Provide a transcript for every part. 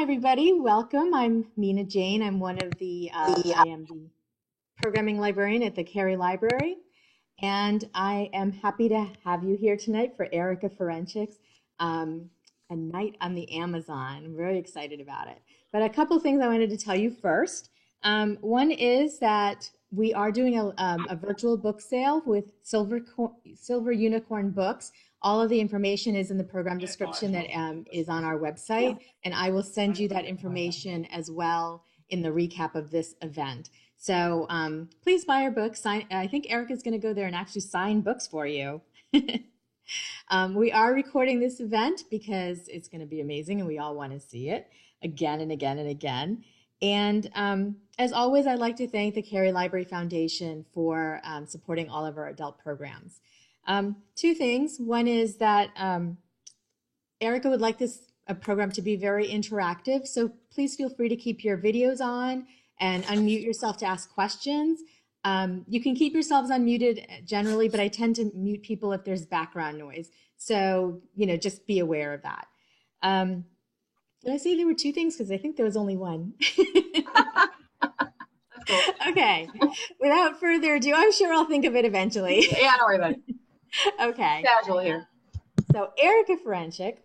Hi, everybody. Welcome. I'm Mina Jane. I'm one of I am the programming librarian at the Cary Library, and I am happy to have you here tonight for Erica Ferencik's A Night on the Amazon. I'm very excited about it. But a couple things I wanted to tell you first. One is that we are doing a virtual book sale with Silver Unicorn Books. All of the information is in the program description that is on our website, and I will send you that information as well in the recap of this event. So please buy our books. I think Erica's going to go there and actually sign books for you. We are recording this event because it's going to be amazing and we all want to see it again and again and again. And as always, I'd like to thank the Cary Library Foundation for supporting all of our adult programs. Two things. One is that Erica would like this program to be very interactive, so please feel free to keep your videos on and unmute yourself to ask questions. You can keep yourselves unmuted generally, but I tend to mute people if there's background noise. So, just be aware of that. Did I say there were two things? Because I think there was only one. Okay. Without further ado, I'm sure I'll think of it eventually. Yeah, don't worry about it. Okay. Casual here. So Erica Ferencik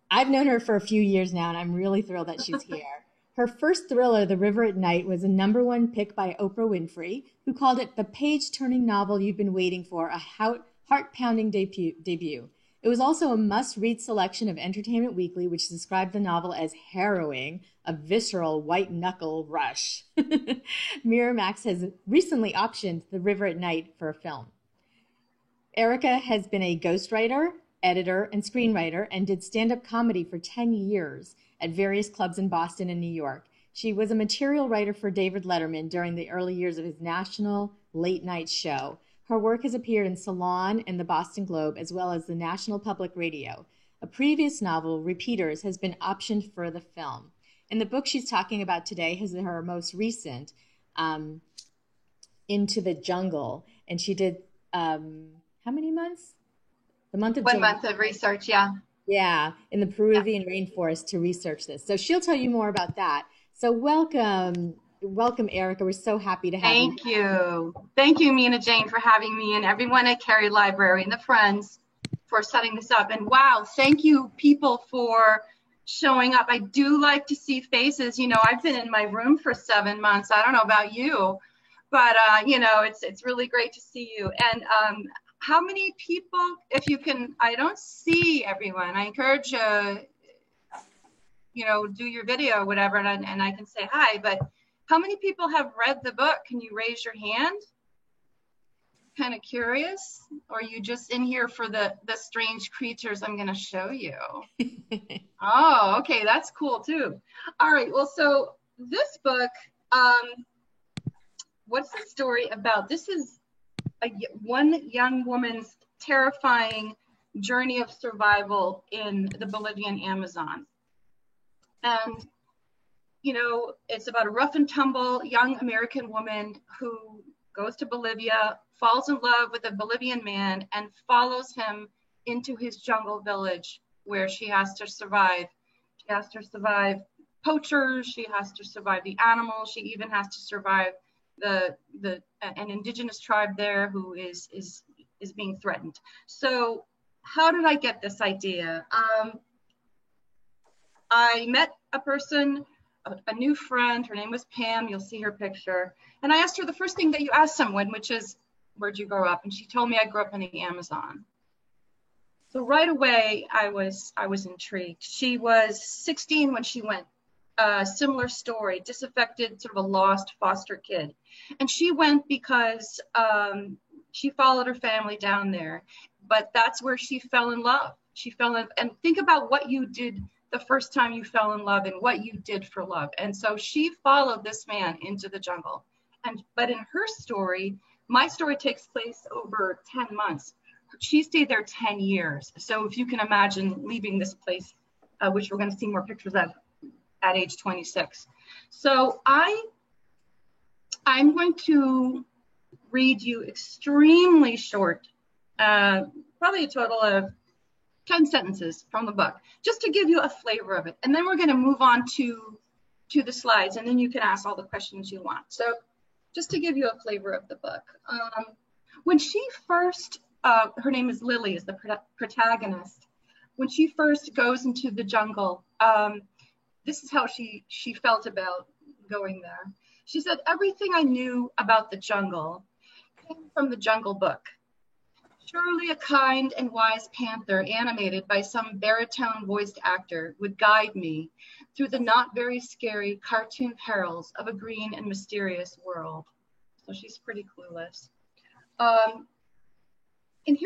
I've known her for a few years now, and I'm really thrilled that she's here. Her first thriller, The River at Night, was a #1 pick by Oprah Winfrey, who called it the page-turning novel you've been waiting for, a heart-pounding debut. It was also a must-read selection of Entertainment Weekly, which described the novel as harrowing, a visceral white-knuckle rush. Miramax has recently optioned The River at Night for a film. Erica has been a ghostwriter, editor, and screenwriter, and did stand-up comedy for 10 years at various clubs in Boston and New York. She was a material writer for David Letterman during the early years of his national late-night show. Her work has appeared in Salon and the Boston Globe, as well as the National Public Radio. A previous novel, Repeaters, has been optioned for the film. And the book she's talking about today is her most recent, Into the Jungle. And she did, how many months? The month of July. 1 month of research, yeah. Yeah, in the Peruvian rainforest to research this. So she'll tell you more about that. So welcome, Erica. We're so happy to have you. Thank you. Thank you, Mina Jane, for having me, and everyone at Cary Library and the friends for setting this up. And wow, thank you, people, for showing up. I do like to see faces. I've been in my room for 7 months. I don't know about you, but it's really great to see you. And how many people, if you can, I don't see everyone. I encourage do your video or whatever, and I can say hi, but how many people have read the book? Can you raise your hand? Kind of curious? Or are you just in here for the strange creatures I'm going to show you? Oh, okay, that's cool too. All right, well, so this book, what's the story about? This is one young woman's terrifying journey of survival in the Bolivian Amazon. And, it's about a rough and tumble young American woman who goes to Bolivia, falls in love with a Bolivian man, and follows him into his jungle village where she has to survive. She has to survive poachers. She has to survive the animals. She even has to survive an indigenous tribe there who is being threatened. So how did I get this idea? I met a person, a new friend. Her name was Pam. You'll see her picture. And I asked her the first thing that you ask someone, which is, where'd you grow up? And she told me I grew up in the Amazon. So right away, I was intrigued. She was 16 when she went. Similar story, disaffected, sort of a lost foster kid. And she went because she followed her family down there. But that's where she fell in love. And think about what you did the first time you fell in love and what you did for love. And so she followed this man into the jungle. But in her story, my story takes place over 10 months. She stayed there 10 years. So if you can imagine leaving this place, which we're going to see more pictures of, at age 26. So I'm going to read you extremely short, probably a total of 10 sentences from the book, just to give you a flavor of it. And then we're going to move on to the slides, and then you can ask all the questions you want. So just to give you a flavor of the book. When she first, her name is Lily, is the protagonist. When she first goes into the jungle, this is how she felt about going there. She said, everything I knew about the jungle came from the Jungle Book. Surely a kind and wise panther animated by some baritone-voiced actor would guide me through the not very scary cartoon perils of a green and mysterious world. So she's pretty clueless. And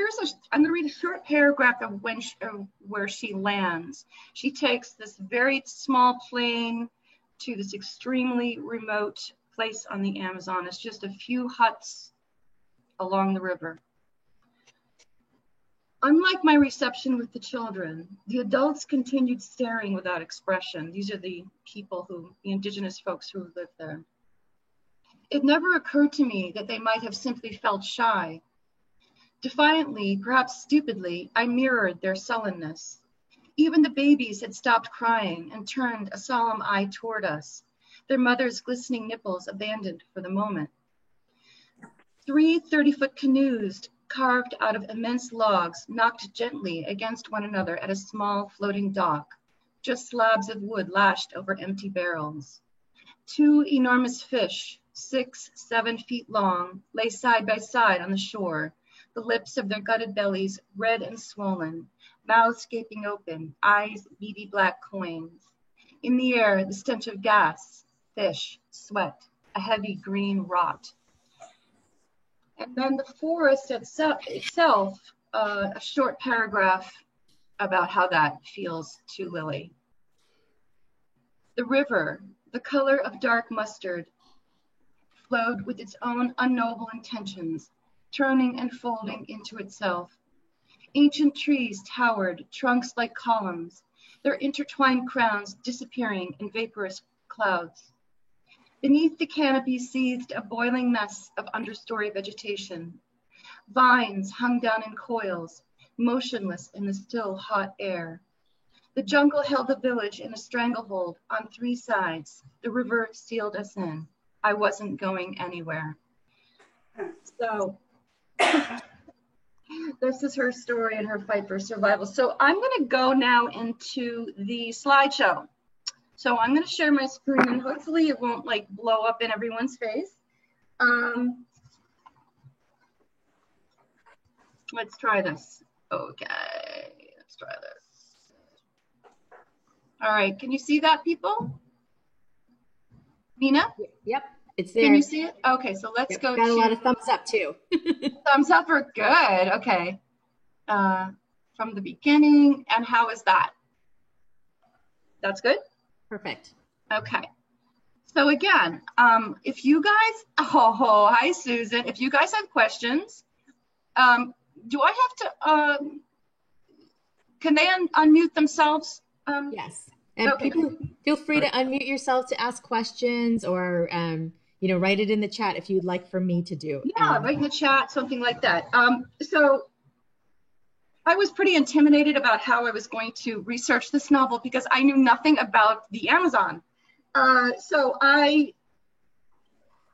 I'm going to read a short paragraph of where she lands. She takes this very small plane to this extremely remote place on the Amazon. It's just a few huts along the river. Unlike my reception with the children, the adults continued staring without expression. These are the people the indigenous folks who live there. It never occurred to me that they might have simply felt shy. Defiantly, perhaps stupidly, I mirrored their sullenness. Even the babies had stopped crying and turned a solemn eye toward us, their mothers' glistening nipples abandoned for the moment. 3 30-foot canoes carved out of immense logs knocked gently against one another at a small floating dock, just slabs of wood lashed over empty barrels. 2 enormous fish, 6, 7 feet long, lay side by side on the shore, the lips of their gutted bellies red and swollen, mouths gaping open, eyes beady black coins. In the air, the stench of gas, fish, sweat, a heavy green rot. And then the forest itself, a short paragraph about how that feels to Lily. The river, the color of dark mustard, flowed with its own unknowable intentions, turning and folding into itself. Ancient trees towered, trunks like columns, their intertwined crowns disappearing in vaporous clouds. Beneath the canopy seethed a boiling mess of understory vegetation. Vines hung down in coils, motionless in the still hot air. The jungle held the village in a stranglehold on 3 sides. The river sealed us in. I wasn't going anywhere. So this is her story and her fight for survival. So I'm going to go now into the slideshow. So I'm going to share my screen, and hopefully it won't like blow up in everyone's face. Let's try this. Okay, let's try this. All right, can you see that, people? Nina? Yep, it's there. Can you see it? Okay, so let's go. Got a lot of thumbs up too. Thumbs up are good. Okay. From the beginning, and how is that? That's good? Perfect. Okay. So again, if you guys, hi Susan, if you guys have questions, do I have to, can they unmute themselves? Yes. And okay. People, feel free to unmute yourself to ask questions, or, write it in the chat if you'd like for me to do. Yeah, write in the chat, something like that. So I was pretty intimidated about how I was going to research this novel because I knew nothing about the Amazon. So I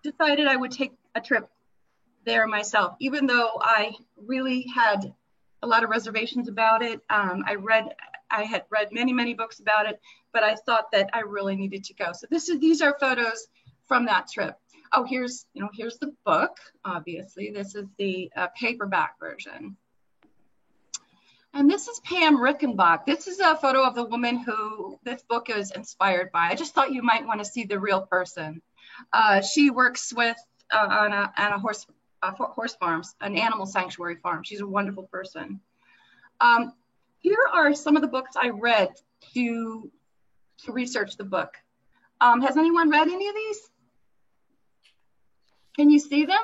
decided I would take a trip there myself, even though I really had a lot of reservations about it. I had read many books about it, but I thought that I really needed to go. So these are photos from that trip. Oh, here's the book. Obviously, this is the paperback version. And this is Pam Rickenbach. This is a photo of the woman who this book is inspired by. I just thought you might want to see the real person. She works with on a horse farms, an animal sanctuary farm. She's a wonderful person. Here are some of the books I read to research the book. Has anyone read any of these? Can you see them?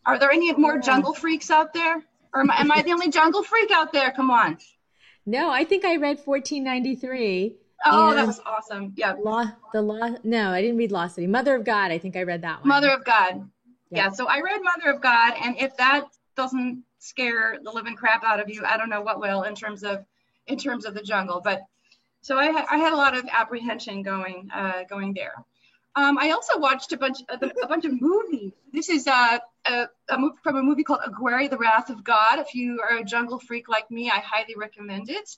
Are there any more jungle freaks out there? Or am I the only jungle freak out there? Come on. No, I think I read 1493. Oh, that was awesome. Yeah. No, I didn't read Lost City. Mother of God, I think I read that one. Mother of God. Yeah, so I read Mother of God, and if that doesn't scare the living crap out of you, I don't know what will in terms of the jungle. But so I had a lot of apprehension going there. I also watched a bunch of movies. This is from a movie called Aguirre, The Wrath of God. If you are a jungle freak like me, I highly recommend it.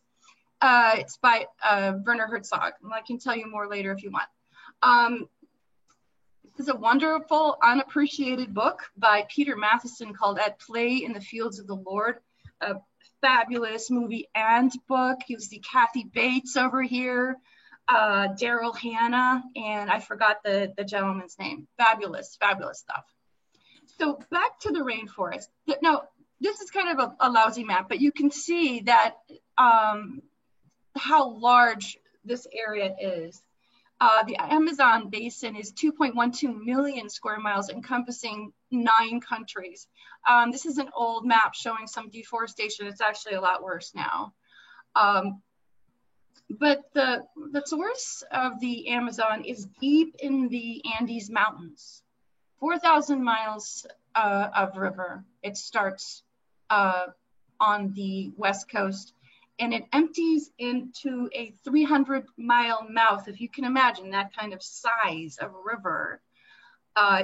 It's by Werner Herzog, and I can tell you more later if you want. This is a wonderful, unappreciated book by Peter Matheson called At Play in the Fields of the Lord. A fabulous movie and book. You see Kathy Bates over here, Daryl Hannah, and I forgot the gentleman's name. Fabulous, fabulous stuff. So back to the rainforest. Now, this is kind of a lousy map, but you can see that how large this area is. The Amazon basin is 2.12 million square miles, encompassing 9 countries. This is an old map showing some deforestation. It's actually a lot worse now. But the source of the Amazon is deep in the Andes Mountains. 4,000 miles of river. It starts on the west coast, and it empties into a 300-mile mouth, if you can imagine that kind of size of river,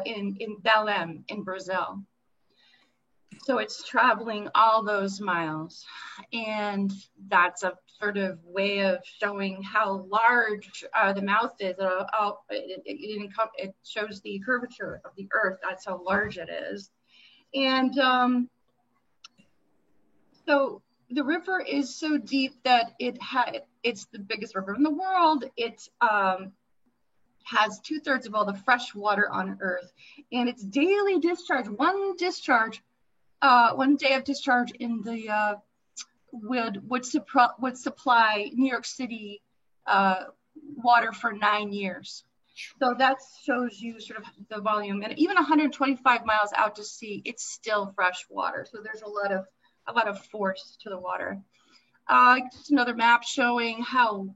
in Belém in Brazil. So it's traveling all those miles, and that's a sort of way of showing how large the mouth is. It shows the curvature of the earth. That's how large it is. And so the river is so deep that it's the biggest river in the world. It has 2/3 of all the fresh water on Earth, and its daily discharge, one day of discharge in the would supply New York City water for 9 years. So that shows you sort of the volume. And even 125 miles out to sea, it's still fresh water. So there's a lot of force to the water. Just another map showing how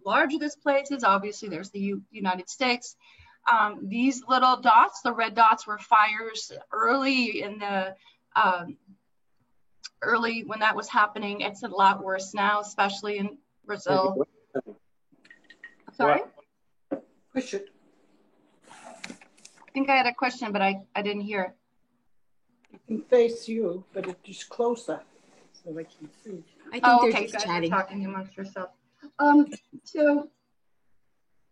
large this place is. Obviously, there's the United States. These little dots, the red dots, were fires early in the when that was happening. It's a lot worse now, especially in Brazil. Sorry? Push it. I think I had a question, but I didn't hear it. I can face you, but it's just closer so I can see. I think they're You just guys are chatting. talking amongst yourselves. So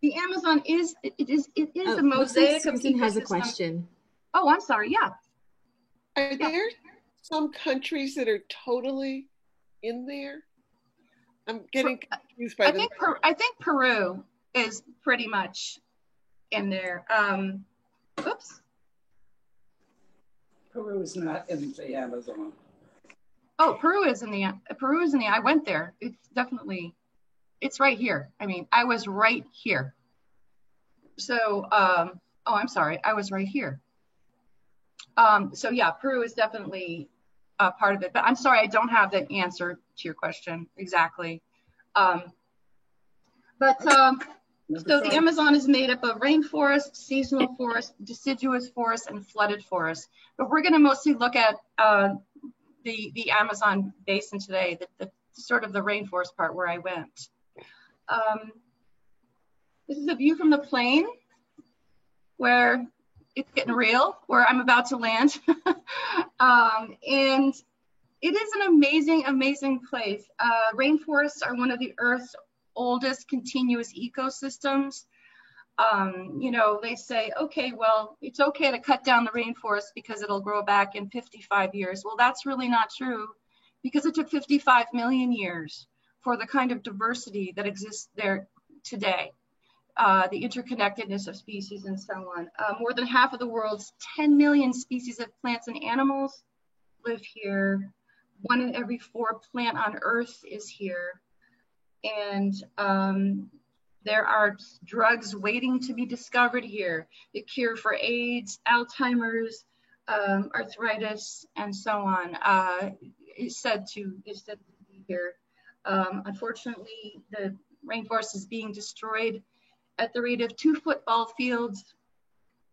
the Amazon is a mosaic of Susan has a ecosystem. question. Oh, I'm sorry. Yeah. Are there some countries that are totally in there? I'm getting confused by them. I think Peru is pretty much in there. Oops. Peru is not in the Amazon. Oh, Peru is in the. I went there. It's right here. I mean, I was right here. So, I'm sorry. I was right here. So yeah, Peru is definitely a part of it, but I'm sorry, I don't have the answer to your question exactly. So the Amazon is made up of rainforest, seasonal forest, deciduous forest, and flooded forest. But we're going to mostly look at the Amazon basin today, the sort of the rainforest part where I went. This is a view from the plane where it's getting real, where I'm about to land. And it is an amazing, amazing place. Rainforests are one of the Earth's oldest continuous ecosystems. They say, okay, well, it's okay to cut down the rainforest because it'll grow back in 55 years. Well, that's really not true, because it took 55 million years for the kind of diversity that exists there today. The interconnectedness of species and so on. More than half of the world's 10 million species of plants and animals live here. 1 in every 4 plant on Earth is here. And there are drugs waiting to be discovered here. The cure for AIDS, Alzheimer's, arthritis, and so on is said to be here. Unfortunately, the rainforest is being destroyed at the rate of 2 football fields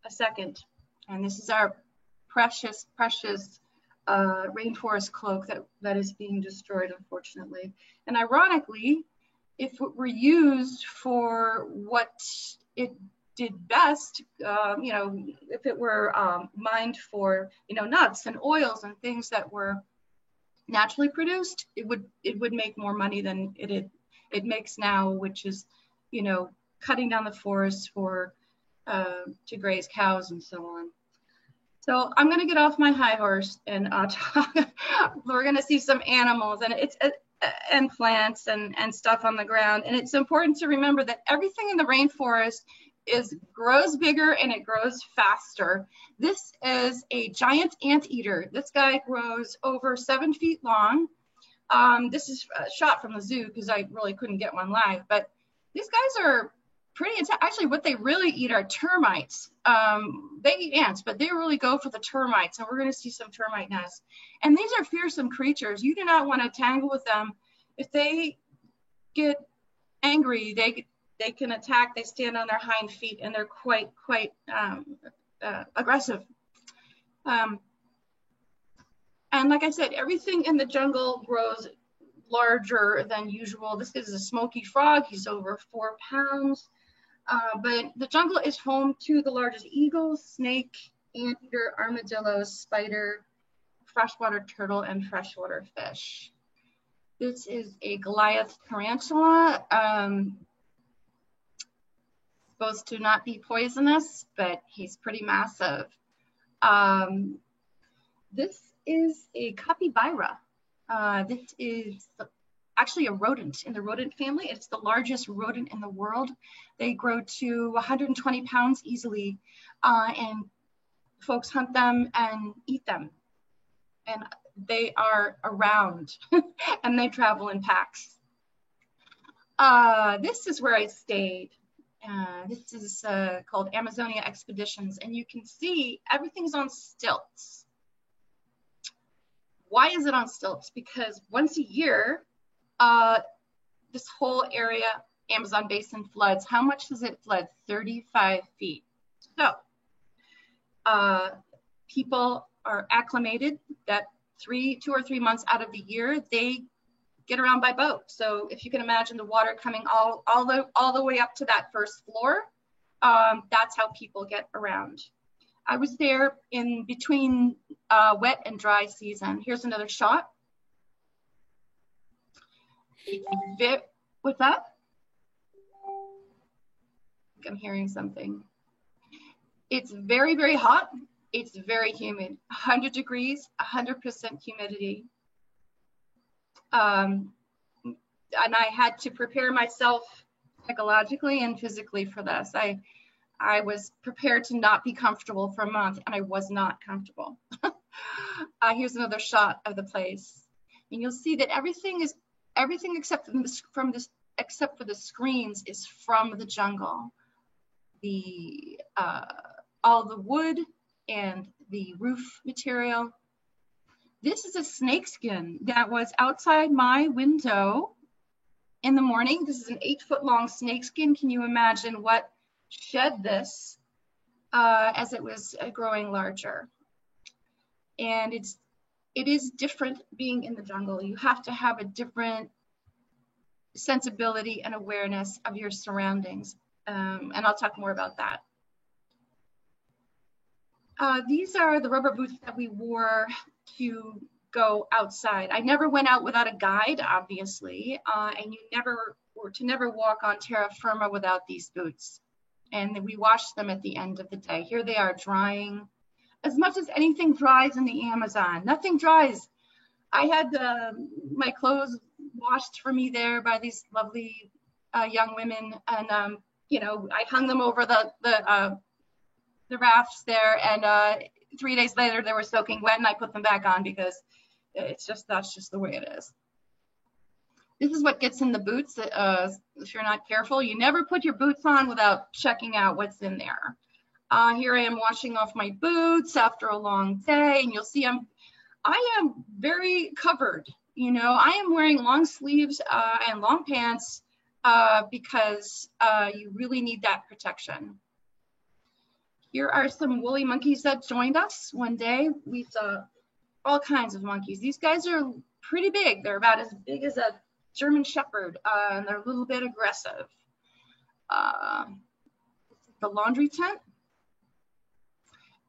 a second. And this is our precious, precious rainforest cloak that is being destroyed, unfortunately. And ironically, if it were used for what it did best, if it were mined for, nuts and oils and things that were naturally produced, it would make more money than it makes now, which is, cutting down the forest for to graze cows and so on. So I'm going to get off my high horse and talk. We're going to see some animals and plants and stuff on the ground. And it's important to remember that everything in the rainforest grows bigger and it grows faster. This is a giant anteater. This guy grows over 7 feet long. This is a shot from the zoo because I really couldn't get one live, but these guys are pretty intense. Actually, what they really eat are termites. They eat ants, but they really go for the termites, and we're going to see some termite nests. And these are fearsome creatures. You do not want to tangle with them. If they get angry, they can attack. They stand on their hind feet, and they're quite aggressive. And like I said, everything in the jungle grows larger than usual. This is a smoky frog. He's over 4 pounds. But the jungle is home to the largest eagles, snake, anteater, armadillos, spider, freshwater turtle, and freshwater fish. This is a Goliath tarantula. Supposed to not be poisonous, but he's pretty massive. This is a capybara. This is actually a rodent in the rodent family. It's the largest rodent in the world. They grow to 120 pounds easily, and folks hunt them and eat them. And they are around and they travel in packs. This is where I stayed. This is called Amazonia Expeditions, and you can see everything's on stilts. Why is it on stilts? Because once a year, this whole area, Amazon basin, floods. How much does it flood? 35 feet. So people are acclimated that 2 or 3 months out of the year, they get around by boat. So if you can imagine the water coming all the way up to that first floor, that's how people get around. I was there in between wet and dry season. Here's another shot. What's that? I'm hearing something. It's very, very hot. It's very humid, 100 degrees, 100% humidity. And I had to prepare myself psychologically and physically for this. I was prepared to not be comfortable for a month, and I was not comfortable. Here's another shot of the place. And you'll see that everything except for the screens is from the jungle. All the wood and the roof material. This is a snakeskin that was outside my window in the morning. This is an 8-foot long snakeskin. Can you imagine what shed this as it was growing larger? And it is different being in the jungle. You have to have a different sensibility and awareness of your surroundings. And I'll talk more about that. These are the rubber boots that we wore to go outside. I never went out without a guide, obviously, and you never walk on terra firma without these boots. And we washed them at the end of the day. Here they are drying. As much as anything dries in the Amazon, nothing dries. I had my clothes washed for me there by these lovely young women, and I hung them over the rafts there, and 3 days later they were soaking wet, and I put them back on because that's just the way it is. This is what gets in the boots. If you're not careful, you never put your boots on without checking out what's in there. Here I am washing off my boots after a long day, and you'll see I am very covered. I am wearing long sleeves and long pants because you really need that protection. Here are some woolly monkeys that joined us one day. We saw all kinds of monkeys. These guys are pretty big. They're about as big as a German Shepherd, and they're a little bit aggressive. The laundry tent.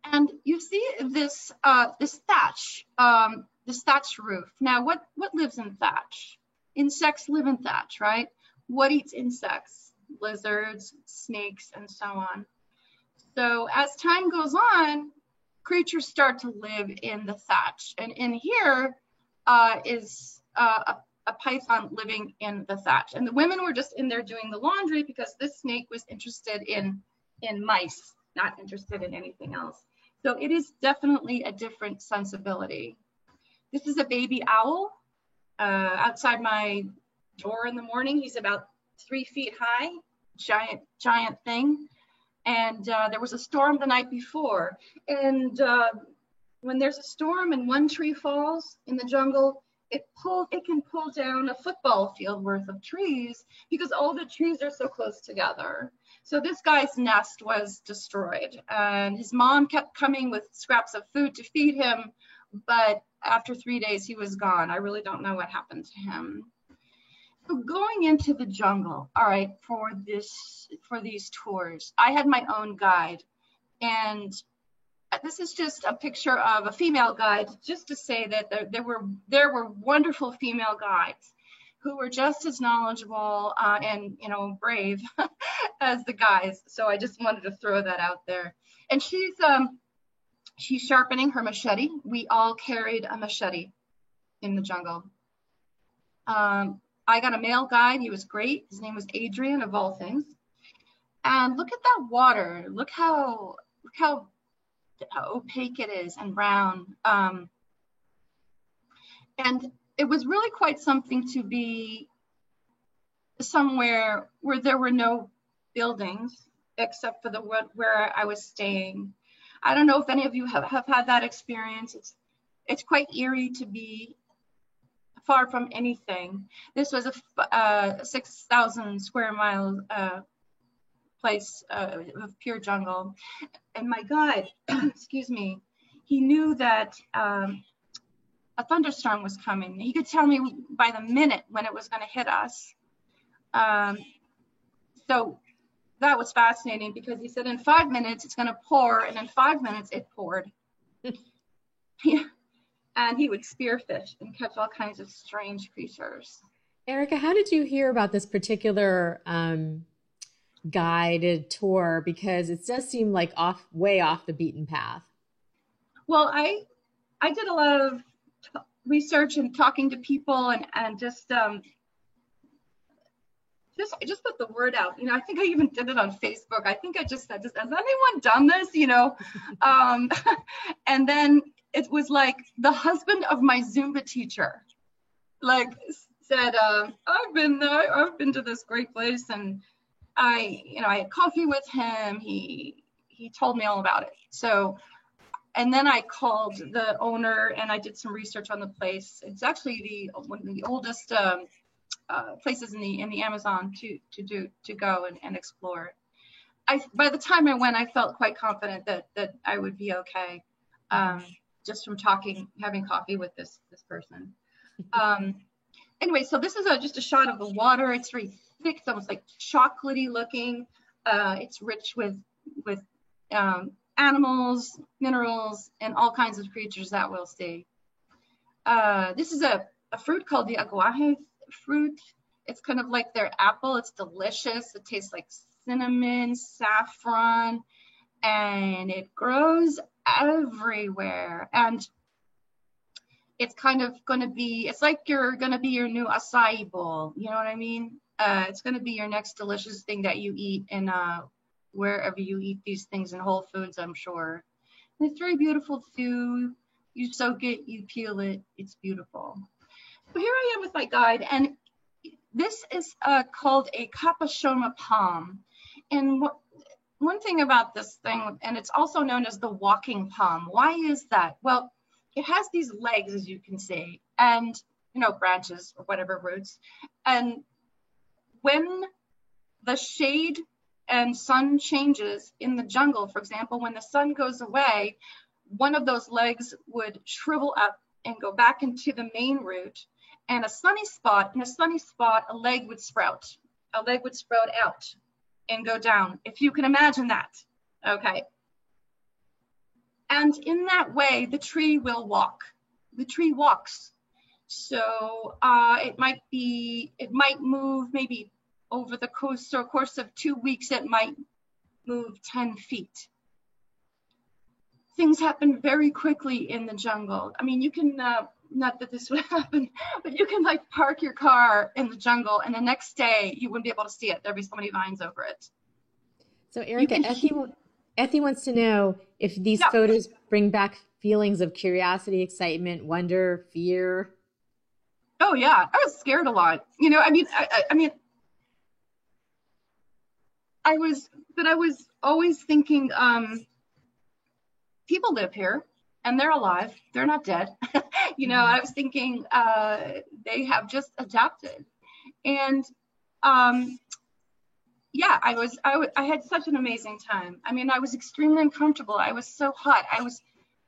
And you see this this thatch roof. Now, what lives in thatch? Insects live in thatch, right? What eats insects? Lizards, snakes, and so on. So as time goes on, creatures start to live in the thatch. And in here is a python living in the thatch. And the women were just in there doing the laundry because this snake was interested in mice, not interested in anything else. So it is definitely a different sensibility. This is a baby owl outside my door in the morning. He's about 3 feet high, giant thing. And there was a storm the night before. And when there's a storm and one tree falls in the jungle, it can pull down a football field worth of trees because all the trees are so close together. So this guy's nest was destroyed, and his mom kept coming with scraps of food to feed him, but after 3 days he was gone. I really don't know what happened to him. So going into the jungle, all right, for these tours, I had my own guide, and this is just a picture of a female guide, just to say that there were wonderful female guides who were just as knowledgeable and brave as the guys. So I just wanted to throw that out there. And she's sharpening her machete. We all carried a machete in the jungle. I got a male guide. He was great. His name was Adrian, of all things. And look at that water. Look how opaque it is and brown. And it was really quite something to be somewhere where there were no buildings except for where I was staying. I don't know if any of you have had that experience. It's quite eerie to be far from anything. This was a 6,000 square mile place of pure jungle. And my guide, excuse me, he knew that a thunderstorm was coming. He could tell me by the minute when it was going to hit us. So that was fascinating because he said in 5 minutes it's going to pour, and in 5 minutes it poured. Yeah. And he would spearfish and catch all kinds of strange creatures. Erica, how did you hear about this particular guided tour? Because it does seem like way off the beaten path. Well, I did a lot of research and talking to people and just put the word out. I think I even did it on Facebook. I think I just said, has anyone done this? And then it was like the husband of my Zumba teacher, said, I've been to this great place, and I had coffee with him. He told me all about it. So, and then I called the owner and I did some research on the place. It's actually one of the oldest places in the Amazon to go and explore. By the time I went, I felt quite confident that I would be okay, just from having coffee with this person. Anyway, so this is just a shot of the water. It's very thick. It's almost like chocolatey looking. It's rich with animals, minerals, and all kinds of creatures that we'll see. This is a fruit called the aguaje fruit. It's kind of like their apple. It's delicious. It tastes like cinnamon, saffron, and it grows everywhere. And it's kind of going to be, it's like you're going to be your new acai bowl. You know what I mean? It's going to be your next delicious thing that you eat in wherever you eat these things in Whole Foods, I'm sure. And it's very beautiful too. You soak it, you peel it, it's beautiful. So here I am with my guide, and this is called a Capashoma palm. And one thing about this thing, and it's also known as the walking palm. Why is that? Well, it has these legs, as you can see, and branches or whatever roots. And when the shade and sun changes in the jungle, for example, when the sun goes away, one of those legs would shrivel up and go back into the main route. And a sunny spot, a leg would sprout. A leg would sprout out and go down, if you can imagine that. Okay. And in that way, the tree will walk. The tree walks. So it might move maybe over the course of 2 weeks, it might move 10 feet. Things happen very quickly in the jungle. I mean, you can, not that this would happen, but you can like park your car in the jungle and the next day you wouldn't be able to see it. There'd be so many vines over it. So Erica, Ethy wants to know if these photos bring back feelings of curiosity, excitement, wonder, fear. Oh yeah, I was scared a lot. You know, I was always thinking, people live here and they're alive. They're not dead. You know, I was thinking they have just adapted. And yeah, I had such an amazing time. I mean, I was extremely uncomfortable. I was so hot. I was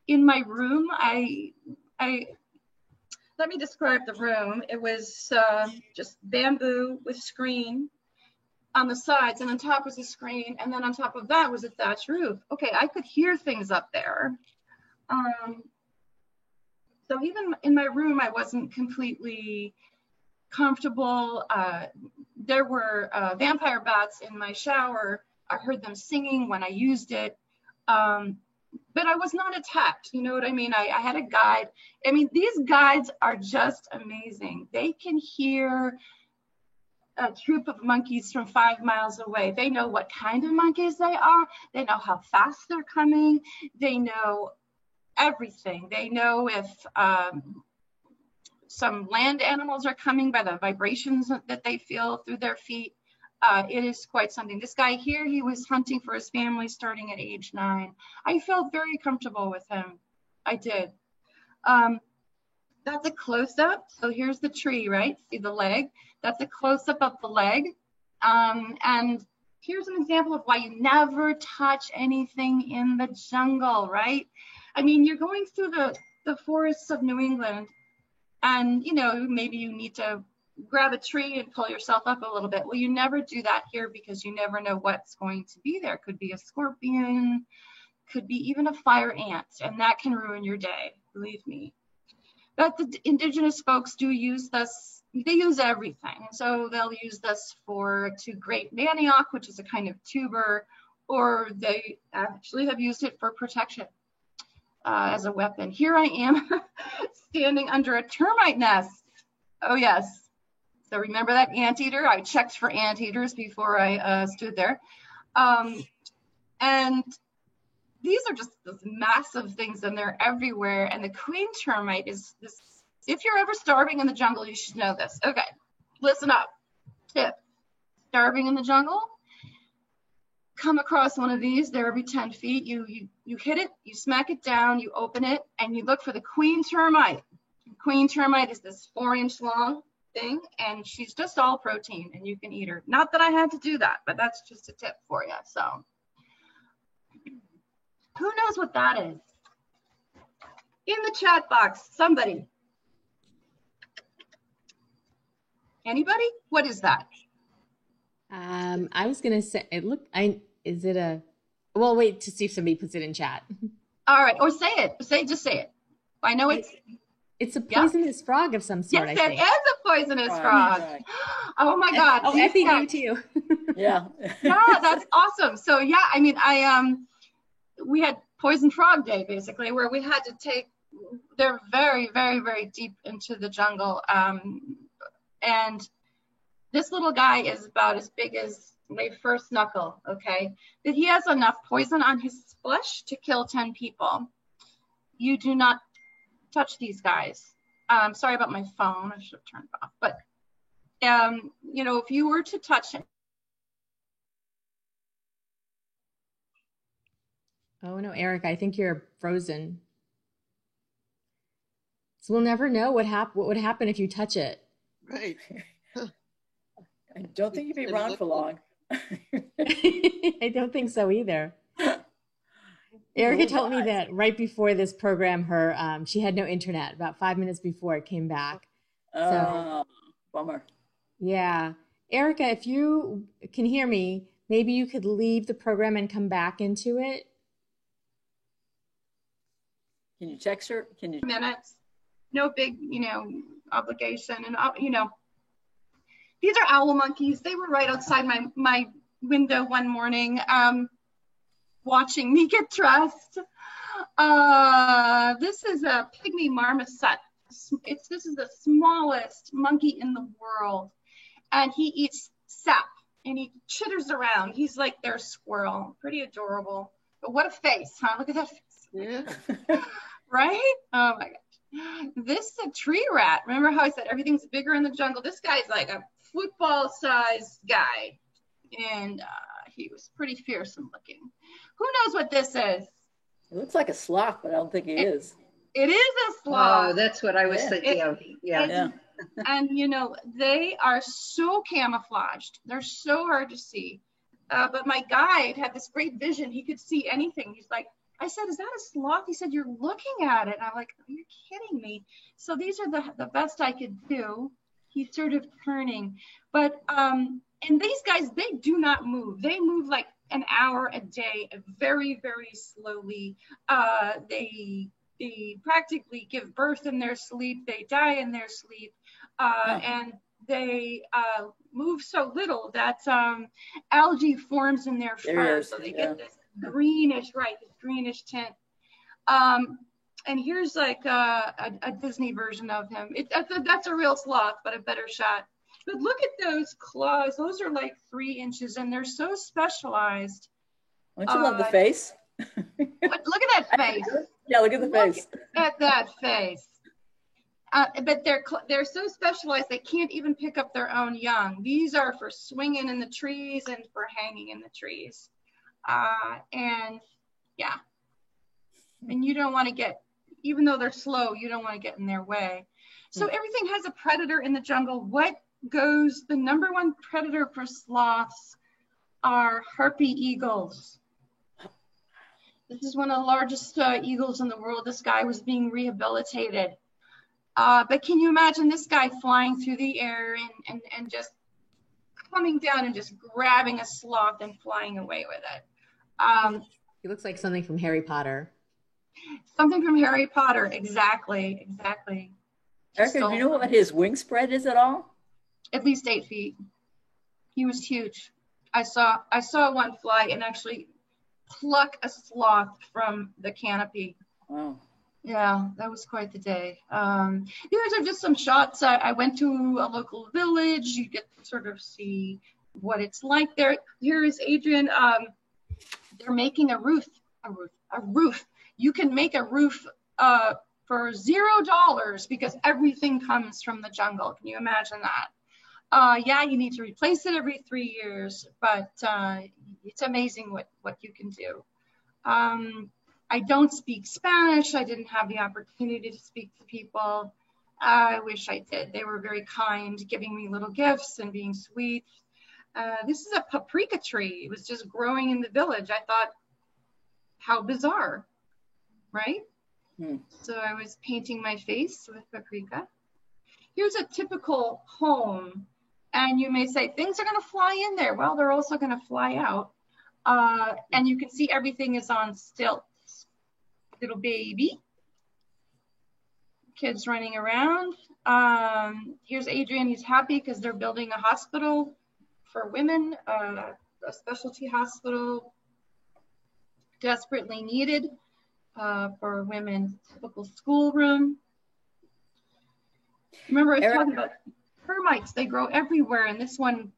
in my room. Let me describe the room. It was just bamboo with screen on the sides, and on top was a screen, and then on top of that was a thatched roof. Okay, I could hear things up there. So even in my room, I wasn't completely comfortable. There were vampire bats in my shower. I heard them singing when I used it. But I was not attacked, you know what I mean? I had a guide. I mean, these guides are just amazing. They can hear a troop of monkeys from 5 miles away. They know what kind of monkeys they are. They know how fast they're coming. They know everything. They know if some land animals are coming by the vibrations that they feel through their feet. It is quite something. This guy here, he was hunting for his family starting at age 9. I felt very comfortable with him. I did. That's a close-up. So here's the tree, right? See the leg? That's a close-up of the leg. And here's an example of why you never touch anything in the jungle, right? I mean, you're going through the forests of New England, and you know, maybe you need to grab a tree and pull yourself up a little bit. Well, you never do that here because you never know what's going to be there. Could be a scorpion, could be even a fire ant, and that can ruin your day, believe me. But the indigenous folks do use this, they use everything. So they'll use this to grate manioc, which is a kind of tuber, or they actually have used it for protection as a weapon. Here I am standing under a termite nest. Oh yes. So remember that anteater? I checked for anteaters before I stood there. And these are just those massive things, and they're everywhere. And the queen termite is this. If you're ever starving in the jungle, you should know this. Okay, listen up. Tip. Starving in the jungle, come across one of these. They're every 10 feet. You hit it, you smack it down, you open it, and you look for the queen termite. Queen termite is this 4-inch long thing, and she's just all protein, and you can eat her. Not that I had to do that, but that's just a tip for you. So who knows what that is? In the chat box, somebody. Anybody? What is that? I was gonna say well, wait to see if somebody puts it in chat. All right, or say it. Just say it. I know it's a poisonous frog of some sort. Yes, it is a poisonous frog. Right. Oh my God. Oh, Effie knew too. Yeah. Yeah, that's awesome. So yeah, I mean, we had Poison Frog Day basically, where we had to they're very, very, very deep into the jungle. And this little guy is about as big as my first knuckle, okay? But he has enough poison on his flesh to kill 10 people. You do not touch these guys. Sorry about my phone. I should have turned it off. But, you know, if you were to touch it. Oh, no, Eric, I think you're frozen. So we'll never know what would happen if you touch it. Right. I don't think you'd be around for long. I don't think so either. Erica told me that right before this program, she had no internet. About 5 minutes before it came back. So bummer. yeah, Erica, if you can hear me, maybe you could leave the program and come back into it. Can you text her? Can you? Minutes, no big, obligation. And, these are owl monkeys. They were right outside my window one morning, watching me get dressed. This is a pygmy marmoset. This is the smallest monkey in the world. And he eats sap and he chitters around. He's like their squirrel. Pretty adorable. But what a face, huh? Look at that face. Yeah. Right? Oh my gosh. This is a tree rat. Remember how I said everything's bigger in the jungle? This guy's like a football-sized guy. And he was pretty fearsome looking. Who knows what this is? It looks like a sloth, but I don't think it is. It is a sloth. Oh, that's what I was thinking of. Yeah. And they are so camouflaged. They're so hard to see. But my guide had this great vision. He could see anything. He's like, I said, is that a sloth? He said, you're looking at it. And I'm like, are you kidding me? So these are the best I could do. He's sort of turning. But, and these guys, they do not move. They move like an hour a day, very, very slowly. They practically give birth in their sleep. They die in their sleep. And they move so little that algae forms in their fur. So they get this greenish tint. And here's like a Disney version of him. That's a real sloth, but a better shot. But look at those claws. Those are like 3 inches, and they're so specialized. Don't you love the face? Look at that face. Yeah, look at the face. Look at that face. But they're so specialized they can't even pick up their own young. These are for swinging in the trees and for hanging in the trees. And yeah, and you don't want to get, even though they're slow, you don't want to get in their way. So everything has a predator in the jungle. The number one predator for sloths are harpy eagles. This is one of the largest eagles in the world. This guy was being rehabilitated. But can you imagine this guy flying through the air and just coming down and just grabbing a sloth and flying away with it? He looks like something from Harry Potter. Something from Harry Potter, exactly. Erica, do you know what his wing spread is at all? At least 8 feet. He was huge. I saw one fly and actually pluck a sloth from the canopy. Wow. Yeah, that was quite the day. These are just some shots. I went to a local village. You get to sort of see what it's like there. Here is Adrian. They're making a roof. You can make a roof for $0 because everything comes from the jungle. Can you imagine that? Yeah, you need to replace it every 3 years, but it's amazing what you can do. I don't speak Spanish. I didn't have the opportunity to speak to people. I wish I did. They were very kind, giving me little gifts and being sweet. This is a paprika tree. It was just growing in the village. I thought, how bizarre, right? So I was painting my face with paprika. Here's a typical home. And you may say, things are going to fly in there. Well, they're also going to fly out. And you can see everything is on stilts. Little baby. Kids running around. Here's Adrian. He's happy because they're building a hospital for women, a specialty hospital desperately needed for women. Typical schoolroom. Remember I was talking about termites. They grow everywhere, and this one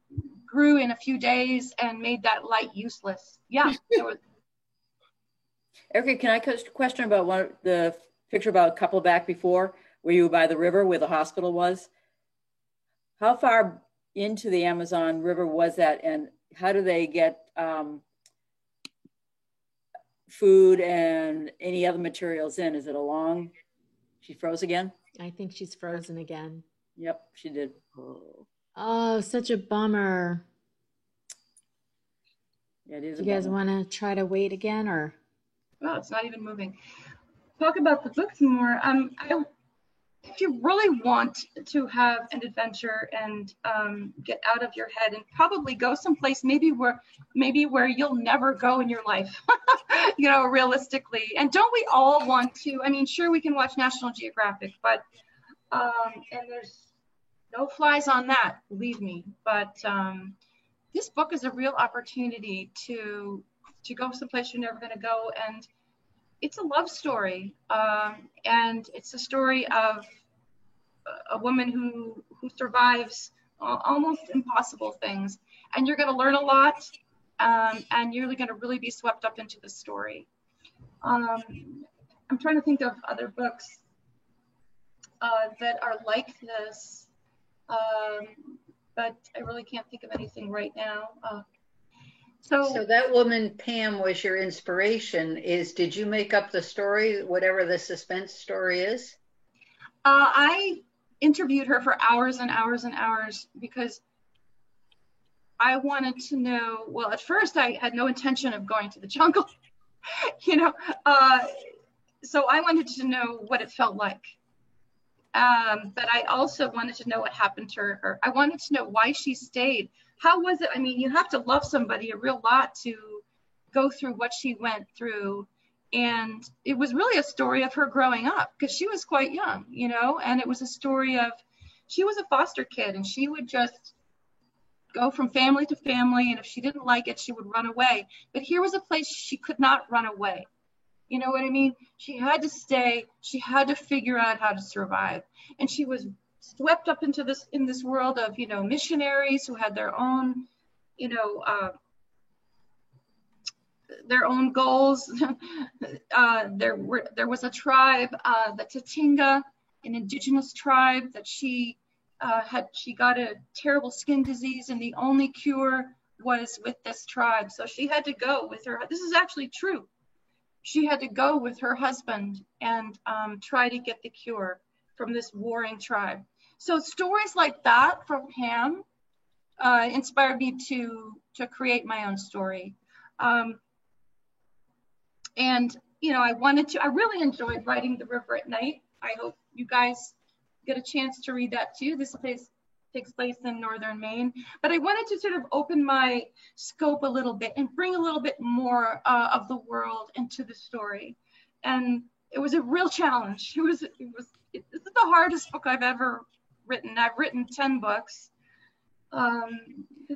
grew in a few days and made that light useless. Yeah. Erica, can I question about the picture about a couple back before, where you were by the river where the hospital was? How far into the Amazon River was that, and how do they get food and any other materials in? Is it a long? She froze again? I think she's frozen again. Yep, she did. Oh, such a bummer. Yeah, it is. Do you guys want to try to wait again, or? Well, it's not even moving. Talk about the books more. If you really want to have an adventure and get out of your head and probably go someplace maybe where you'll never go in your life, you know, realistically. And don't we all want to? I mean, sure, we can watch National Geographic, but and there's no flies on that, believe me. But this book is a real opportunity to go someplace you're never going to go, and it's a love story, and it's a story of a woman who survives almost impossible things, and you're going to learn a lot, and you're going to really be swept up into the story. I'm trying to think of other books that are like this, but I really can't think of anything right now. So that woman, Pam, was your inspiration. Did you make up the story, whatever the suspense story is? I interviewed her for hours and hours and hours because I wanted to know, well, at first I had no intention of going to the jungle, you know, so I wanted to know what it felt like. But I also wanted to know what happened to her. I wanted to know why she stayed. How was it? I mean, you have to love somebody a real lot to go through what she went through. And it was really a story of her growing up because she was quite young, you know, and it was a story of, she was a foster kid and she would just go from family to family. And if she didn't like it, she would run away. But here was a place she could not run away. You know what I mean? She had to stay. She had to figure out how to survive. And she was swept up into this world of, you know, missionaries who had their own, you know, their own goals. There was a tribe, the Tatinga, an indigenous tribe that she got a terrible skin disease, and the only cure was with this tribe. So she had to go with her. This is actually true. She had to go with her husband and try to get the cure from this warring tribe. So stories like that from Pam inspired me to create my own story. And, you know, I really enjoyed writing The River at Night. I hope you guys get a chance to read that too. This takes place in northern Maine. But I wanted to sort of open my scope a little bit and bring a little bit more of the world into the story. And it was a real challenge. This is the hardest book I've ever written. I've written 10 books.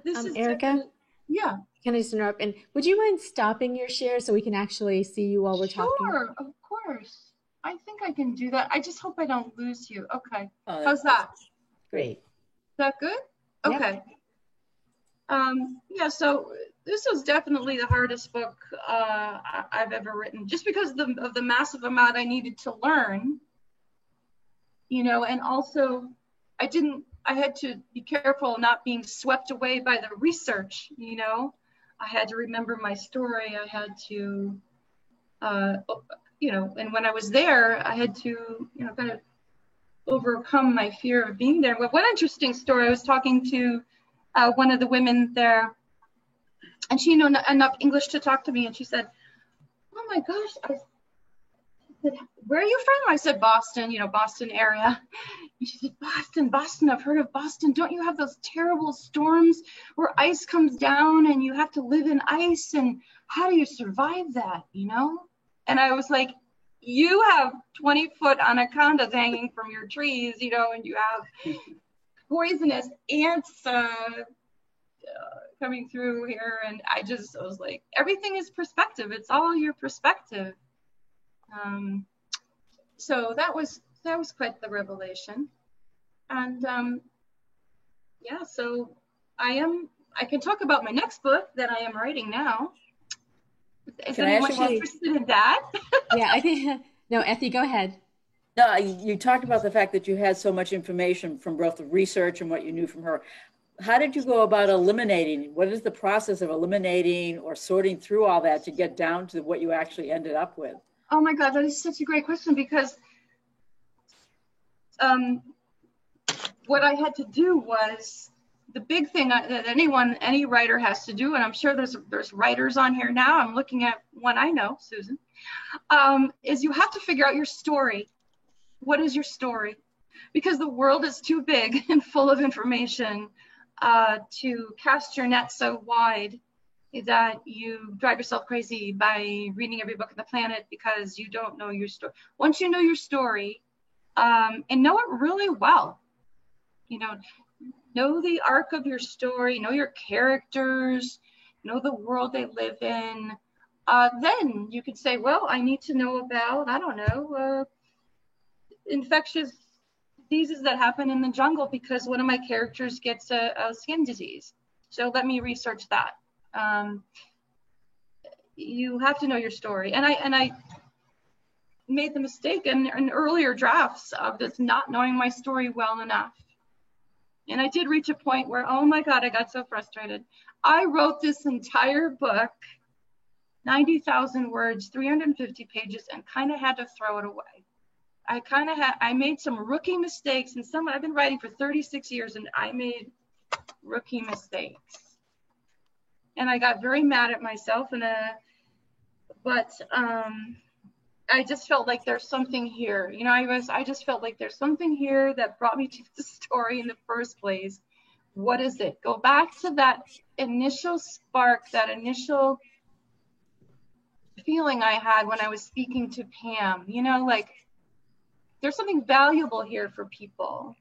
This is Erica? Yeah. Can I just interrupt? And would you mind stopping your share so we can actually see you while we're talking? Sure, of course. I think I can do that. I just hope I don't lose you. Okay. How's that? Great. Is that good? Okay. Yep. Yeah, so this was definitely the hardest book I've ever written, just because of the massive amount I needed to learn, you know, and also I had to be careful not being swept away by the research, you know. I had to remember my story. I had to, you know, and when I was there, I had to, you know, kind of overcome my fear of being there. But one interesting story, I was talking to one of the women there, and she knew enough English to talk to me, and she said, oh my gosh, I said, where are you from? I said, Boston, you know, Boston area. And she said, Boston, I've heard of Boston. Don't you have those terrible storms where ice comes down and you have to live in ice? And how do you survive that, you know? And I was like, you have 20-foot anacondas hanging from your trees, you know, and you have poisonous ants coming through here. And I was like, everything is perspective. It's all your perspective. So that was quite the revelation. And yeah, so I can talk about my next book that I am writing now. Is anyone interested in that? Yeah, I think, no, Effie, go ahead. No, you talked about the fact that you had so much information from both the research and what you knew from her. How did you go about eliminating? What is the process of eliminating or sorting through all that to get down to what you actually ended up with? Oh my God, that is such a great question, because what I had to do was, the big thing that any writer has to do, and I'm sure there's writers on here now, I'm looking at one I know, Susan, is you have to figure out your story. What is your story? Because the world is too big and full of information to cast your net so wide that you drive yourself crazy by reading every book on the planet because you don't know your story. Once you know your story, and know it really well, know the arc of your story, know your characters, know the world they live in, then you could say, well, I need to know about, I don't know, infectious diseases that happen in the jungle because one of my characters gets a skin disease. So let me research that. You have to know your story. And I made the mistake in earlier drafts of just not knowing my story well enough. And I did reach a point where, oh my God, I got so frustrated. I wrote this entire book, 90,000 words, 350 pages, and kind of had to throw it away. I made some rookie mistakes, and I've been writing for 36 years, and I made rookie mistakes. And I got very mad at myself, but I just felt like there's something here. I just felt like there's something here that brought me to the story in the first place. What is it? Go back to that initial spark, that initial feeling I had when I was speaking to Pam, like there's something valuable here for people.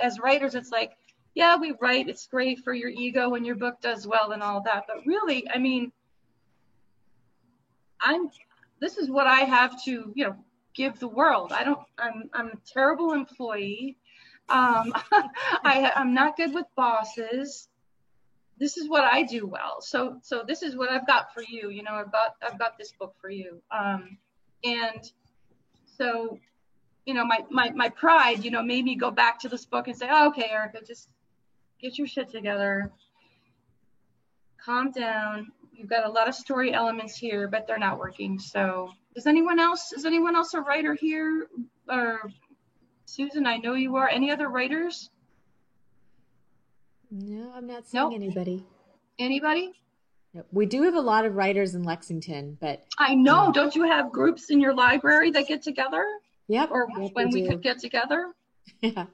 As writers, it's like, yeah, we write, it's great for your ego when your book does well and all that. But really, I mean, this is what I have to, give the world. I'm a terrible employee. I'm not good with bosses. This is what I do well. So this is what I've got for you. I've got this book for you. And so, my pride, made me go back to this book and say, oh, okay, Erica, just get your shit together. Calm down. You've got a lot of story elements here, but they're not working. So is anyone else a writer here? Or Susan, I know you are. Any other writers? No, I'm not seeing anybody. Anybody? Nope. We do have a lot of writers in Lexington, but I know. Don't you have groups in your library that get together? Yep. Or when we could get together? Yeah.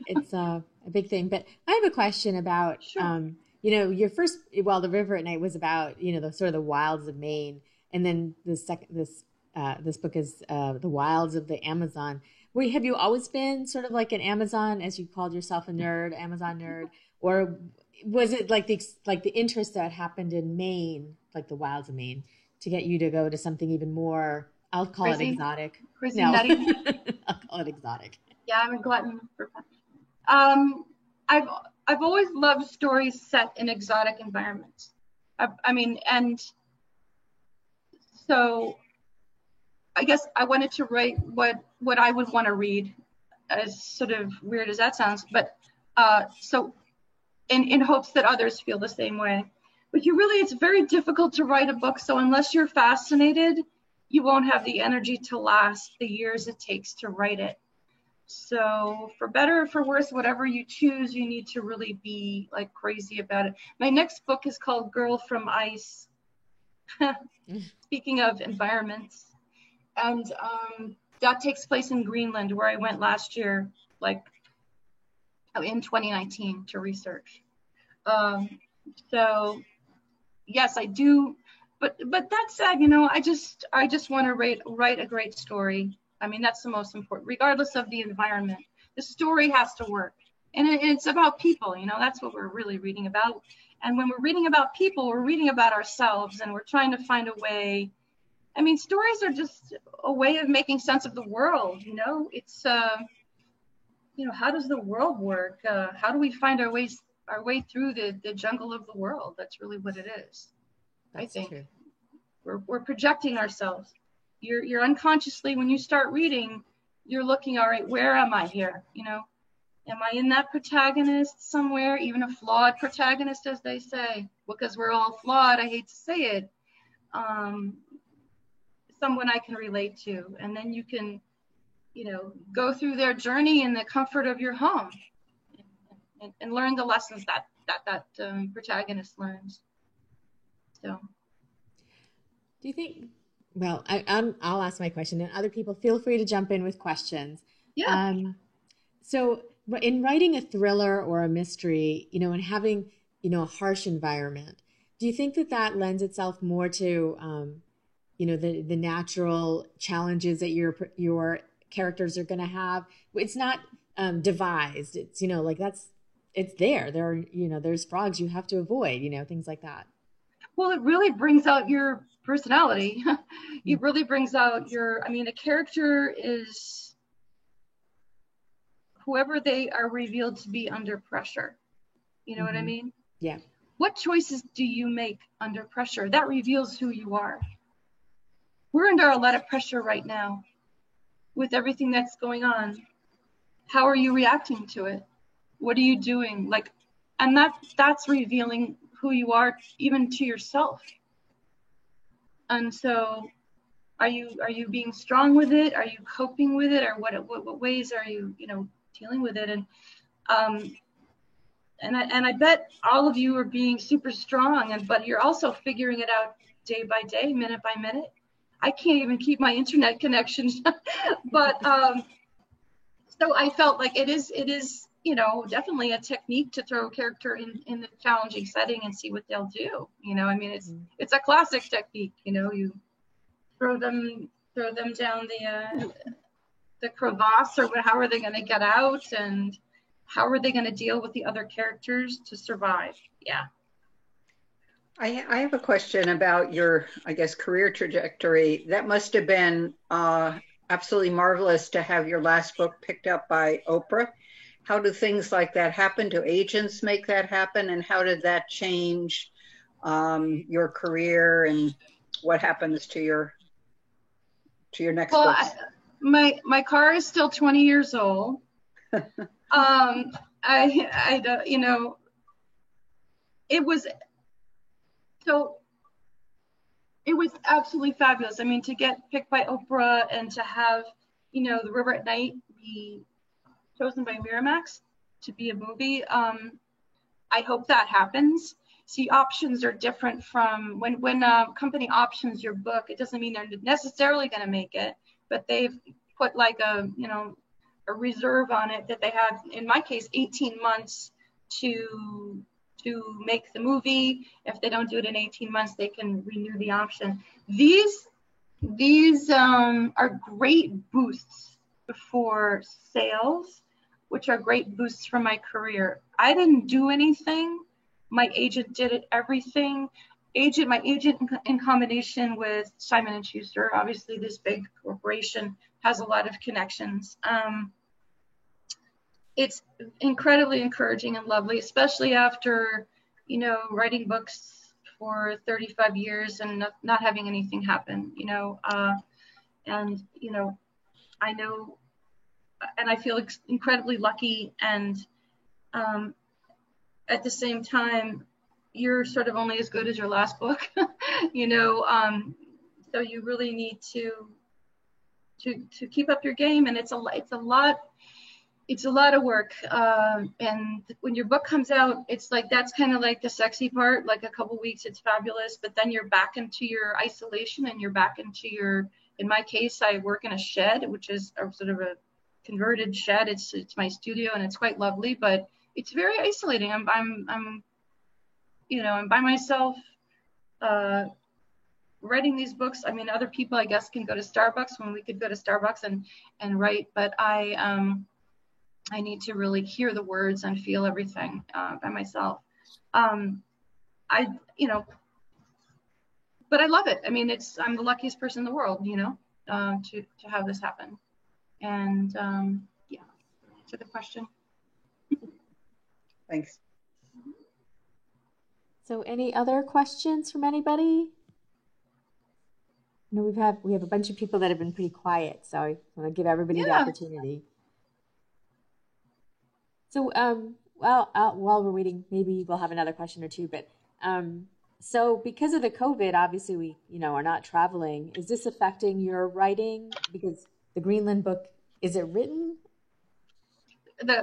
It's a big thing. But I have a question about, Sure. Your first, The River at Night was about, the sort of the wilds of Maine. And then this book is The Wilds of the Amazon. Have you always been sort of like an Amazon, as you called yourself a nerd, Amazon nerd? Or was it like the interest that happened in Maine, like the wilds of Maine, to get you to go to something even more, I'll call it exotic. Crazy, no, nutty. I'll call it exotic. Yeah, I'm a glutton for fun. I've always loved stories set in exotic environments. And so I guess I wanted to write what I would want to read, as sort of weird as that sounds, but so in hopes that others feel the same way. But it's very difficult to write a book. So unless you're fascinated, you won't have the energy to last the years it takes to write it. So for better or for worse, whatever you choose, you need to really be like crazy about it. My next book is called Girl from Ice. Speaking of environments. And that takes place in Greenland, where I went last year, in 2019 to research. So yes, I do. But that said, I just want to write a great story. That's the most important, regardless of the environment. The story has to work. And it's about people, that's what we're really reading about. And when we're reading about people, we're reading about ourselves, and we're trying to find a way. Stories are just a way of making sense of the world, It's, how does the world work? How do we find our way through the jungle of the world? That's really what it is. That's I think. True. We're projecting ourselves. You're unconsciously, when you start reading, you're looking, all right, where am I here? Am I in that protagonist somewhere, even a flawed protagonist, as they say, because we're all flawed. I hate to say it. Someone I can relate to. And then you can, go through their journey in the comfort of your home and learn the lessons that protagonist learns. So, do you think? Well, I'll ask my question, and other people feel free to jump in with questions. Yeah. So, in writing a thriller or a mystery, and having, a harsh environment, do you think that lends itself more to, the natural challenges that your characters are going to have? It's not devised. It's, it's there. There are, there's frogs you have to avoid, things like that. Well, it really brings out your personality. It really brings out a character is whoever they are revealed to be under pressure. You know what I mean? Yeah. What choices do you make under pressure? That reveals who you are. We're under a lot of pressure right now with everything that's going on. How are you reacting to it? What are you doing? And that's revealing who you are, even to yourself. And so, are you being strong with it? Are you coping with it? Or what ways are you, dealing with it? And I bet all of you are being super strong, but you're also figuring it out day by day, minute by minute. I can't even keep my internet connections, but so I felt like it is, definitely a technique to throw a character in a challenging setting and see what they'll do. It's a classic technique. You throw them down the crevasse, or how are they going to get out, and how are they going to deal with the other characters to survive? Yeah. I have a question about your, I guess, career trajectory. That must have been absolutely marvelous to have your last book picked up by Oprah. How do things like that happen? Do agents make that happen? And how did that change your career, and what happens to your next book? My car is still 20 years old. I don't, it was absolutely fabulous. To get picked by Oprah and to have, The River at Night be chosen by Miramax to be a movie. I hope that happens. See, options are different from when a company options your book. It doesn't mean they're necessarily going to make it, but they've put a reserve on it that they have, in my case, 18 months to make the movie. If they don't do it in 18 months, they can renew the option. These are great boosts for sales, which are great boosts for my career. I didn't do anything. My agent did everything. My agent in combination with Simon & Schuster, obviously this big corporation, has a lot of connections. It's incredibly encouraging and lovely, especially after, writing books for 35 years and not having anything happen, and, I know, and I feel incredibly lucky. And at the same time, you're sort of only as good as your last book, so you really need to keep up your game. And it's a lot of work. And when your book comes out, it's like, that's kind of like the sexy part, like a couple weeks, it's fabulous, but then you're back into your isolation, and you're back into in my case, I work in a shed, which is a sort of a converted shed. It's my studio, and it's quite lovely, but it's very isolating. I'm by myself, writing these books. Other people, I guess, can go to Starbucks when we could go to Starbucks and write, but I need to really hear the words and feel everything by myself. But I love it. I'm the luckiest person in the world, to have this happen. And yeah, to the question. Thanks. So any other questions from anybody? No, we have a bunch of people that have been pretty quiet, so I want to give everybody the opportunity. So while we're waiting, maybe we'll have another question or two, but so because of the COVID, obviously we are not traveling. Is this affecting your writing? Because the Greenland book, is it written?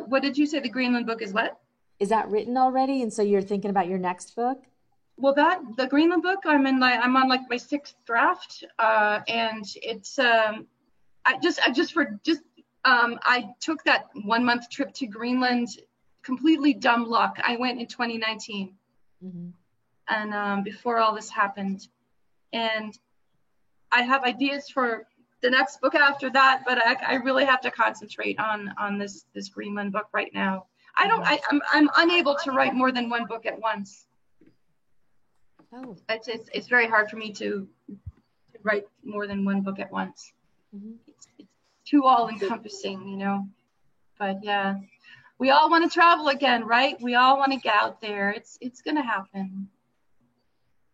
What did you say? The Greenland book is what? is that written already? And so you're thinking about your next book? Well, the Greenland book, I'm on like my 6th draft, and it's I took that 1-month trip to Greenland, completely dumb luck. I went in 2019, and before all this happened, and I have ideas for the next book after that, but I really have to concentrate on this Greenland book right now. I'm unable to write more than 1 book at once. Oh, It's very hard for me to write more than 1 book at once. It's too all-encompassing, you know. But yeah, we all want to travel again, right? We all want to get out there. It's gonna happen.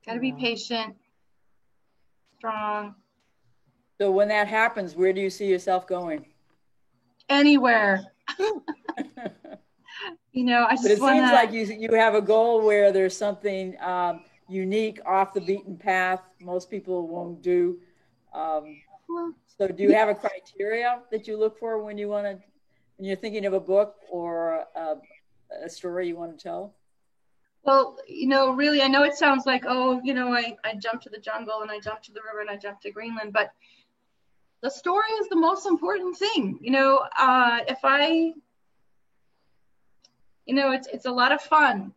Got to be patient, strong. So when that happens, where do you see yourself going? Anywhere. You know, I But it just want seems to. like you have a goal where there's something unique, off the beaten path, most people won't do. So do you have a criteria that you look for when when you're thinking of a book or a story you want to tell? Well, you know, really, I know it sounds like, oh, you know, I jumped to the jungle and I jumped to the river and I jumped to Greenland, but the story is the most important thing. You know, you know, it's a lot of fun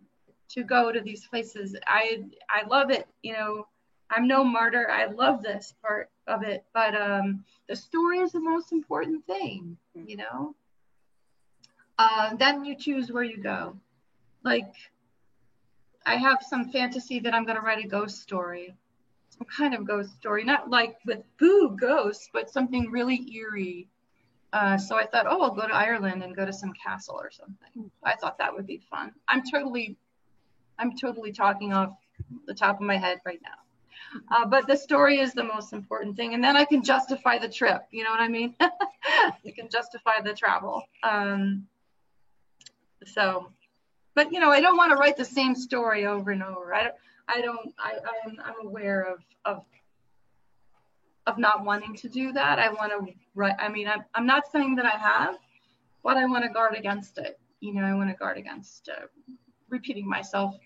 to go to these places. I love it. You know, I'm no martyr. I love this part of it, but the story is the most important thing, you know. Then you choose where you go. Like, I have some fantasy that I'm going to write a ghost story, some kind of ghost story, not like with boo ghosts, but something really eerie. So I thought, oh, I'll go to Ireland and go to some castle or something. I thought that would be fun. I'm totally talking off the top of my head right now. But the story is the most important thing. And then I can justify the trip. You know what I mean? You can justify the travel. But you know, I don't want to write the same story over and over. I'm aware of not wanting to do that. I want to write. I mean, I'm not saying that I have, but I want to guard against it. You know, I want to guard against repeating myself.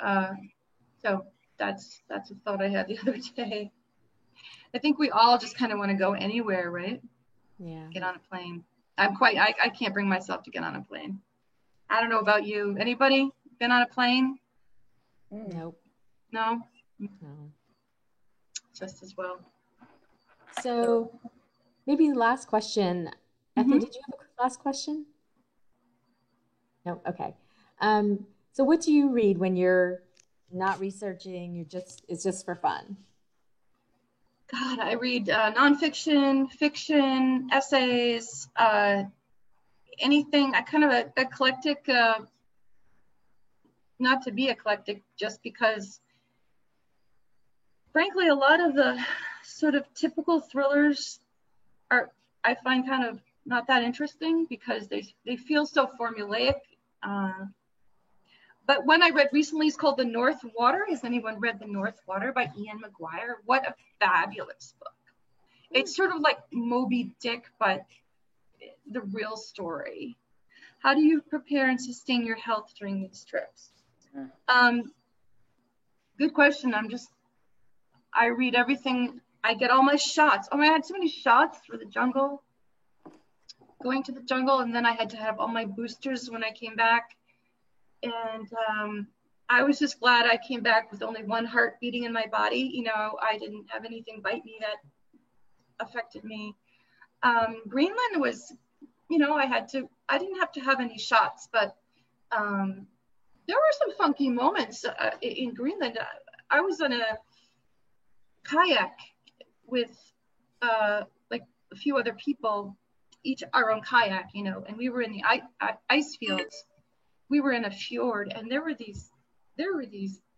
So that's a thought I had the other day. I think we all just kind of want to go anywhere, right? yeah. Get on a plane. I can't bring myself to get on a plane. I don't know about you. Anybody been on a plane? Nope. No? No. Just as well. So maybe the last question. Effie, did you have a last question? No. Okay. So what do you read when you're not researching? It's just for fun. God, I read nonfiction, fiction, essays, anything. I kind of eclectic. Not to be eclectic, just because, frankly, a lot of the sort of typical thrillers I find kind of not that interesting because they feel so formulaic. But one I read recently is called The North Water. Has anyone read The North Water by Ian McGuire? What a fabulous book. It's sort of like Moby Dick, but the real story. How do you prepare and sustain your health during these trips? Good question. I read everything. I get all my shots. Oh, I had so many shots for the jungle, going to the jungle, and then I had to have all my boosters when I came back. And I was just glad I came back with only one heart beating in my body. You know, I didn't have anything bite me that affected me. Greenland was, you know, I didn't have to have any shots, but there were some funky moments in Greenland. I was on a kayak with like a few other people, each our own kayak, you know, and we were in the ice fields. We were in a fjord, and there were these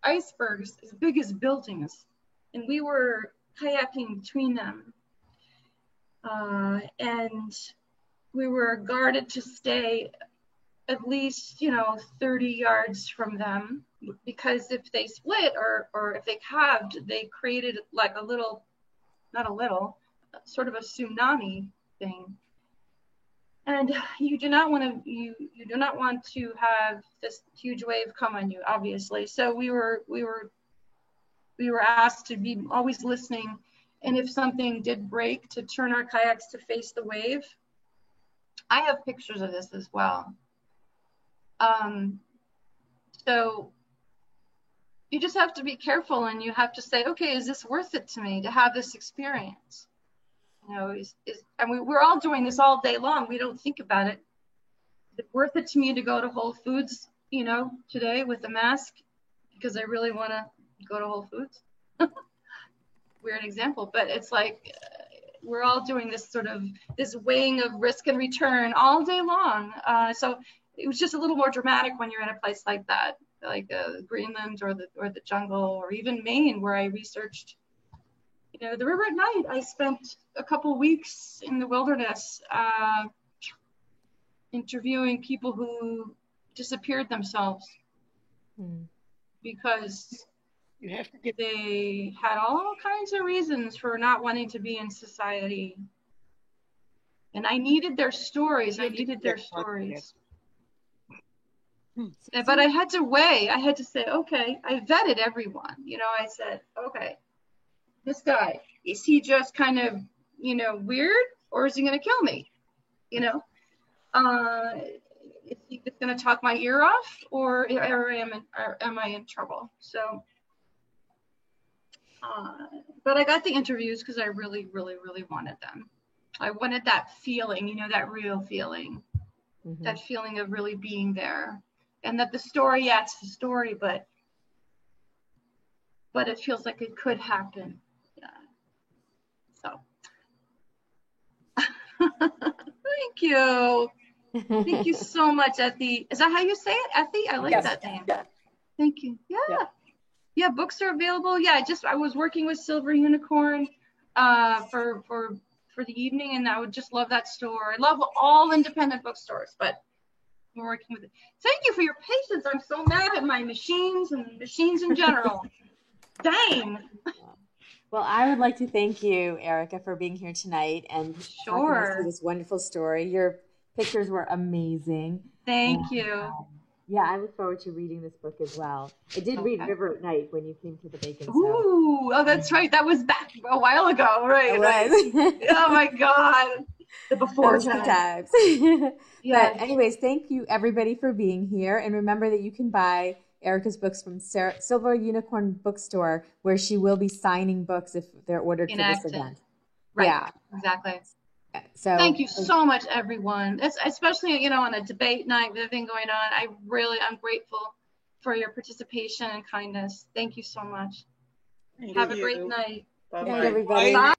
icebergs as big as buildings, and we were kayaking between them, and we were guarded to stay at least, you know, 30 yards from them, because if they split or if they calved, they created like sort of a tsunami thing. And you do not want to have this huge wave come on you, obviously. So we were asked to be always listening, and if something did break, to turn our kayaks to face the wave. I have pictures of this as well. So you just have to be careful, and you have to say, okay, is this worth it to me to have this experience? You know, we're all doing this all day long. We don't think about it. Is it worth it to me to go to Whole Foods, you know, today with a mask because I really want to go to Whole Foods? Weird example, but it's like we're all doing this sort of this weighing of risk and return all day long. So it was just a little more dramatic when you're in a place like that, like Greenland or the jungle, or even Maine, where I researched, you know, the river at night. I spent a couple weeks in the wilderness interviewing people who disappeared themselves because You have to get they had all kinds of reasons for not wanting to be in society. And I needed their stories. I needed their stories. But I had to weigh. I had to say, okay, I vetted everyone. You know, I said, okay, this guy, is he just kind of, you know, weird, or is he going to kill me? You know, is he just going to talk my ear off, or am I in trouble? So, but I got the interviews because I really, really, really wanted them. I wanted that feeling, you know, that real feeling, that feeling of really being there. And that the story, yeah, it's the story, but it feels like it could happen. Yeah. So, thank you. Thank you so much, Ethy. Is that how you say it, Ethy? I like that name. Yeah. Thank you. Yeah, books are available. Yeah, I was working with Silver Unicorn for the evening, and I would just love that store. I love all independent bookstores, but we're working with it. Thank you for your patience. I'm so mad at my machines and machines in general. Dang. Well, I would like to thank you, Erica, for being here tonight and talking us through this wonderful story. Your pictures were amazing. Thank you. Yeah, I look forward to reading this book as well. I did read River at Night when you came to the Bacon. Ooh, oh, that's right. That was back a while ago, right? Oh my God. The before times. But anyways, thank you everybody for being here. And remember that you can buy Erica's books from Silver Unicorn Bookstore, where she will be signing books if they're ordered for this event. Right. Yeah, exactly. So thank you so much, everyone. Especially, you know, on a debate night with everything going on. I'm grateful for your participation and kindness. Thank you so much. Have a great night. Bye-bye. Good night, everybody. Bye.